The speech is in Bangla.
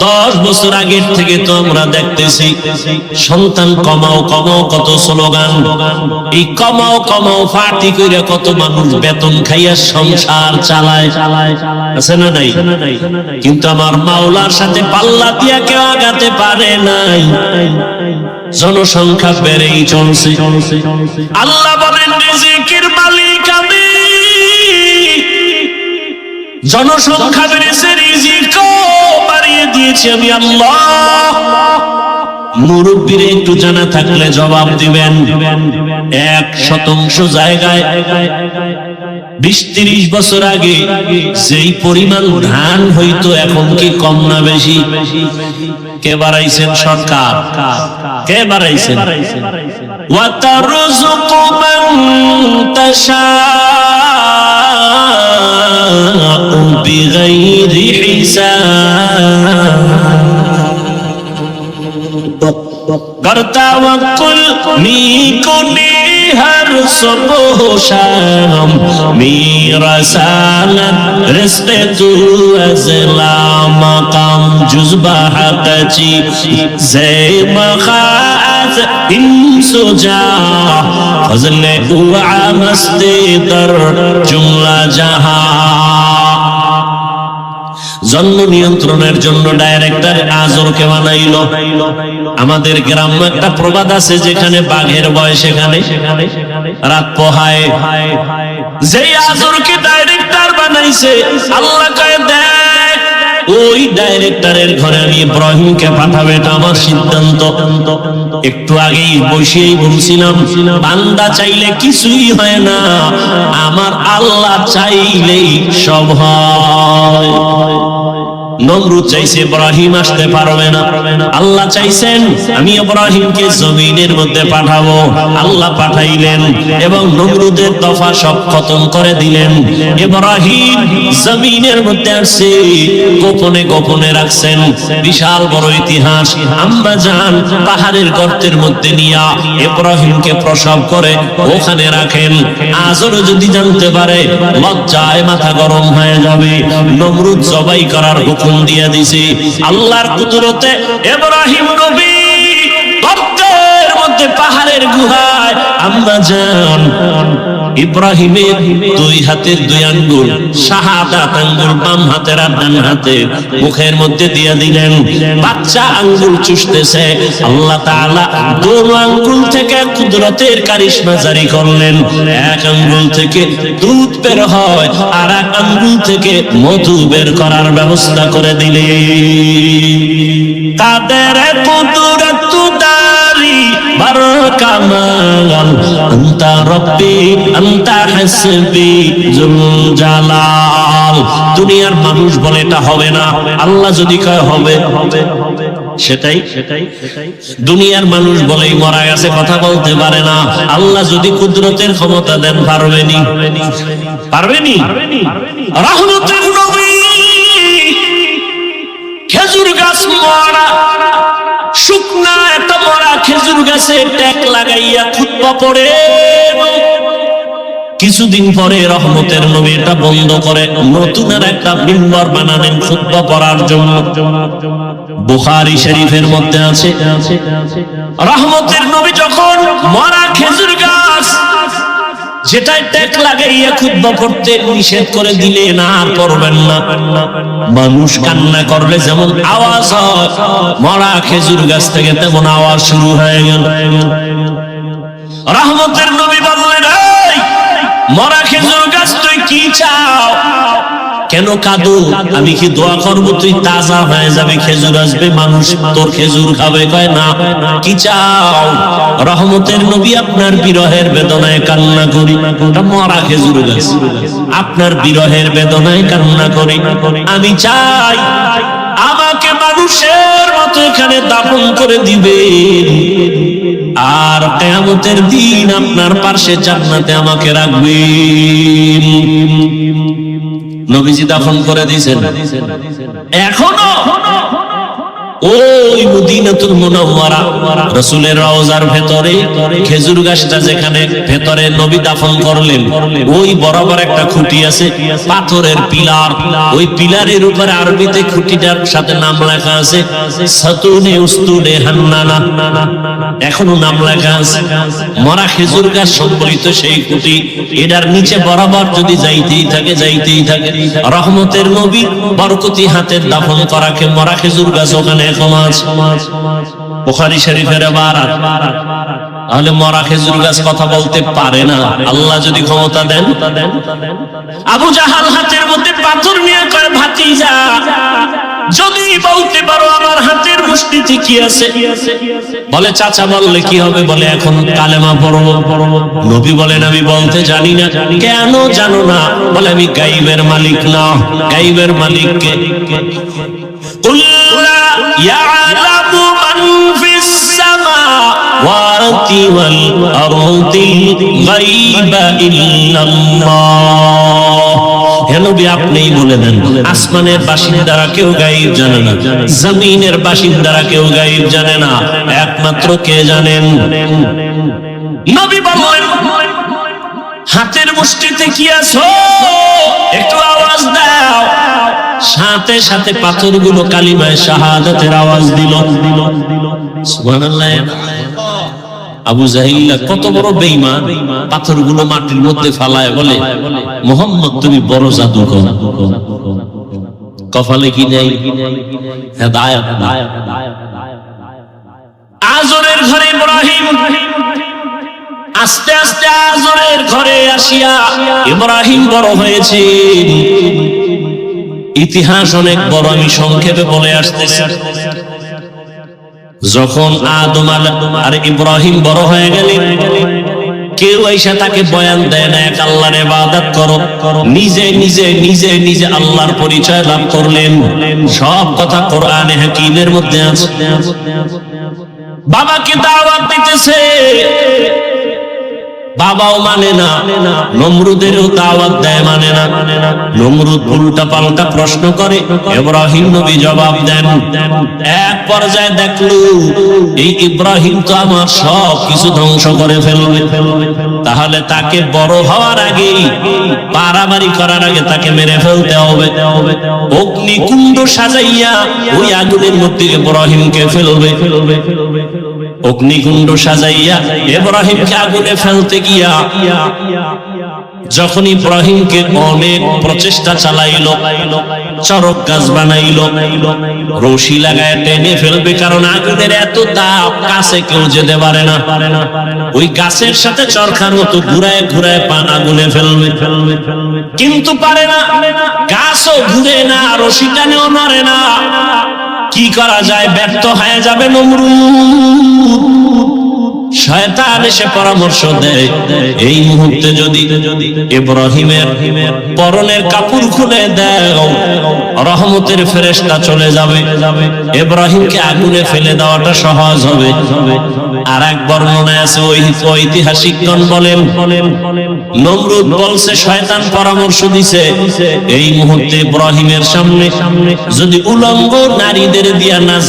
10 বছর আগের থেকে তো আমরা দেখতেছি সন্তান কমাও কমাও কত স্লোগান, এই কমাও কমাও ফাটি কইরা কত মানুষ বেতন খাইয়া সংসার চালায়, আছে না নাই? কিন্তু আমার মাওলার সাথে পাল্লা দিয়া কেউ আগাতে পারে নাই, জনসংখ্যা বেড়েই চলছে। আল্লাহ বলেন রিজিকের মালিক আমি, জনসংখ্যা বেড়েছে রিজিকও বাড়িয়ে দিয়েছি আমি আল্লাহ। মুরব্বীর একটু জানা থাকলে জবাব দিবেন, 1% জায়গায় 20-30 বছর আগে যেই পরিমাণ ধান হইতো এখন কি কম না বেশি? কে বাড়াইছেন? সরকার। কে বাড়াইছেন? ওয়া তারযুকু মান তাশাউ বিগাইরি হিসাব। करता वकुल नीकुनी हर सुबह शाम, मेरा सालत रिश्ते तू अज़ला मकाम जुज़बा हक़ची ज़े मखाज़ इंसुजा फज़ले उआ मस्ती दर जुमला जहां। জন্ম নিয়ন্ত্রণের জন্য ডাইরেক্টর আজরকে বানাইলো। আমাদের গ্রামে একটা প্রবাদ আছে, যেখানে বাঘের ভয় সেখানে রাত পোহায়। যেই আজরকে ডাইরেক্টর বানাইছে আল্লাহ কয় দেখ ওই ডাইরেক্টরের ঘরে আমি ইব্রাহিমকে পাঠাবো, এটা আমার সিদ্ধান্ত। একটু আগেই বসেই বলছিলাম বান্দা চাইলে কিছুই হয় না, আমার আল্লাহ চাইলেই সব হয়। নমরুদ চাইছে ইব্রাহিম আসতে পারবে না, আল্লাহ চাইছেন আমি ইব্রাহিমকে জমিনের মধ্যে পাঠাবো, আল্লাহ পাঠাইলেন এবং নমরুদের দফা সব খতম করে দিলেন। ইব্রাহিম জমিনের মধ্যে আসছে, গোপনে গোপনে রাখছেন। বিশাল বড় ইতিহাস। আম্মা জান পাহাড়ের গর্তের মধ্যে নিয়া ইব্রাহিমকে প্রসব করে ওখানে রাখেন। আজর যদি জানতে পারে লজ্জায় মাথা গরম হয়ে যাবে। নমরুদ জবাই করার হুকুম দিয়া দিছি। আল্লাহর কুদরতে ইব্রাহিম নবী গর্তের মধ্যে পাহাড়ের গুহায় আম্মা জান ইব্রাহিমের 2 হাতের 2 আঙ্গুল শাহাদাত আঙ্গুল বাম হাতের আর ডান হাতের মুখের মধ্যে দিয়ে দিলেন। বাচ্চা আঙ্গুল চুষতেছে, আল্লাহ তাআলা 2 আঙ্গুল থেকে কুদরতের কারিশমা জারি করলেন। এক আঙ্গুল থেকে দুধ বের হয়, আর এক আঙ্গুল থেকে মধু বের করার ব্যবস্থা করে দিলেন। তাদের কুদরত দারি বারকামাল আনতা রব্বি আনতা হাসবি জুল জালাল। দুনিয়ার মানুষ বলে এটা হবে না, আল্লাহ যদি কয় হবে সেটাই। দুনিয়ার মানুষ বলেই মরা গেছে, কথা বলতে পারে না। আল্লাহ যদি কুদরতের ক্ষমতা দেন পারবেনি? পারবেনি? রহমতের নবী খেজুর গাছ মরা, শুকনা একটা মরা খেজুর গাছে ট্যাক লাগাইয়া খুতবা পড়ে। কিছুদিন পরে রহমতের নবী এটা বন্ধ করে নতুন আর একটা মিম্বর বানালেন খুতবা পড়ার জন্য। বুখারী শরীফের মধ্যে আছে রহমতের নবী যখন মরা খেজুর গাছ যেটাই ট্যাক লাগাইয়া খুতবা পড়তে নিষেধ করে দিলেন, আর পড়বেন না। মানুষ কান্না করলে যেমন আওয়াজ হয়, মরা খেজুর গাছ থেকে তেমন আওয়াজ শুরু হয়ে গেল। রহমতের নবী বললেন, এই মরা খেজুর গাছ তুই কি চাও? কেন কাঁদো? আমি কি দোয়া করবো তুই তাজা হয়ে যাবে, খেজুর আসবে, মানুষ তোর খেজুর খাবে? কয় না। কি চাও? রহমতের নবী আপনার বিরহের বেদনায় কান্না করি। মরা খেজুর গাছ, আপনার বিরহের বেদনায় কান্না করি। আমি চাই আমাকে মানুষের মতো এখানে দাফন করে দিবে, আর কিয়ামতের দিন আপনার পাশে জান্নাতে আমাকে রাখবেন। নবীজি দাফন করে দিয়েছেন। এখনো ওই মদিনাতুল মুনাওয়ারা রাসূলের রওজার ভেতরে খেজুর গাছটা যেখানে ভেতরে নবী দাফন করলেন ওই বরাবর একটা খুঁটি আছে পাথরের পিলার, ওই পিলারের উপরে আরবিতে খুঁটিটার সাথে নাম লেখা আছে সাতুনে উস্তুনে হান্নানা, এখনো নাম লেখা আছে। মরা খেজুর গাছ সম্বলিত সেই খুঁটি, এটার নিচে বরাবর যদি যাইতেই থাকে রহমতের নবী বরকতি হাতের দাফন করাকে মরা খেজুর গাছ ওখানে সমাজ। বুখারী শরীফের ইবারত। তাহলে মরা খেজুর গাছ কথা বলতে পারে না, আল্লাহ যদি ক্ষমতা দেন। আবু জাহাল হাতের মধ্যে পাথর নিয়ে কয় ভাতিজা যদি বলতে পারো আমার হাতের মুষ্টিতে কি আছে, বলে চাচা বললে কি হবে, বলে এখন কালেমা পড়বো। নবী বলেন আমি বলতে জানি না। কেন জানো না? বলে আমি গায়বের মালিক না। গায়বের মালিক কে? কুল লা ইয়ালামু মান ফিস সামাওয়াতি ওয়াল আরদি গায়বা ইল্লাল্লাহ। হে নবী আপনিই বলে দেন আসমানের বাসিন্দারা কেউ গায়েব জানে না, জমিনের বাসিন্দারা কেউ গায়েব জানে না, একমাত্র কে জানেন? নবী বললেন হাতের মুষ্টিতে কি আছে একটু আওয়াজ দাও। সাথে সাথে পাথরগুলো কালিমায়ে শাহাদাতের আওয়াজ দিল। সুবহানাল্লাহ। আবু জাহিল কত বড় বেঈমান, পাথরগুলো মাটির মধ্যে ফালায় বলে মুহাম্মদ তুমি বড় জাদুকর। কপালে কি নেই হেদায়েত। আজরের ঘরে ইব্রাহিম, আস্তে আস্তে আজরের ঘরে আসিয়া ইব্রাহিম বড় হয়েছে। ইতিহাস অনেক বড়, আমি সংক্ষেপে বলে আসতেছি। যখন আদম আর ইব্রাহিম বড় হয়ে গেলেন, কেউ এসে তাকে বয়ান দেয় না এক আল্লাহর ইবাদত করো, নিজে নিজে নিজে নিজে আল্লাহর পরিচয় লাভ করলেন। সব কথা কোরআনে হাকিমের মধ্যে আছে। বাবাকে দাওয়াত দিতেছে, বাবাও মানে না, নমরুদেরও দাওয়াত দেয় মানে না। নমরুদ উল্টা পাল্টা প্রশ্ন করে, ইব্রাহিম নবী জবাব দেন। এক পর্যায়ে দেখলো এই ইব্রাহিম তো আমার সব কিছু ধ্বংস করে ফেলবে, তাহলে তাকে বড় হওয়ার আগে, পারাবারি করার আগে তাকে মেরে ফেলতে হবে। অগ্নিকুণ্ড সাজাইয়া ওই আগুনের মধ্যে ইব্রাহিমকে ফেলবে। অগ্নিকুণ্ড সাজাইয়া ইব্রাহিমকে আগুনে ফেলতে গিয়া যখন ইব্রাহিমকে অনেক প্রচেষ্টা চালাইলো, চরক গাছ বানাইলো, রশি লাগায় টেনে ফেলবে, কারণ আগুনের এত তাপ, কাছে কেউ যেতে পারে না। ওই গাছের সাথে চরকার মতো ঘুরায় ঘুরায় পান আগুনে ফেলবে, কিন্তু পারে না। গাছও ঘুরে না, রশি টানেও নড়ে না। কি করা যায়? ব্যর্থ হয়ে যাবে নমরুদ। শয়তান এসে পরামর্শ দেয়, এই মুহূর্তে যদি ইব্রাহিমের পরনের কাপড় খুলে দাও, রহমতের ফেরেশতা চলে যাবে, ইব্রাহিমকে আগুনে ফেলে দেওয়াটা সহজ হবে। আর এক বর্ণনায় আছে, ওই ঐতিহাসিকগণ বলেন নমরুদ বলছে শয়তান পরামর্শ দিছে, এই মুহূর্তে ইব্রাহিমের সামনে যদি উলঙ্গ নারীদের দিয়া নাচ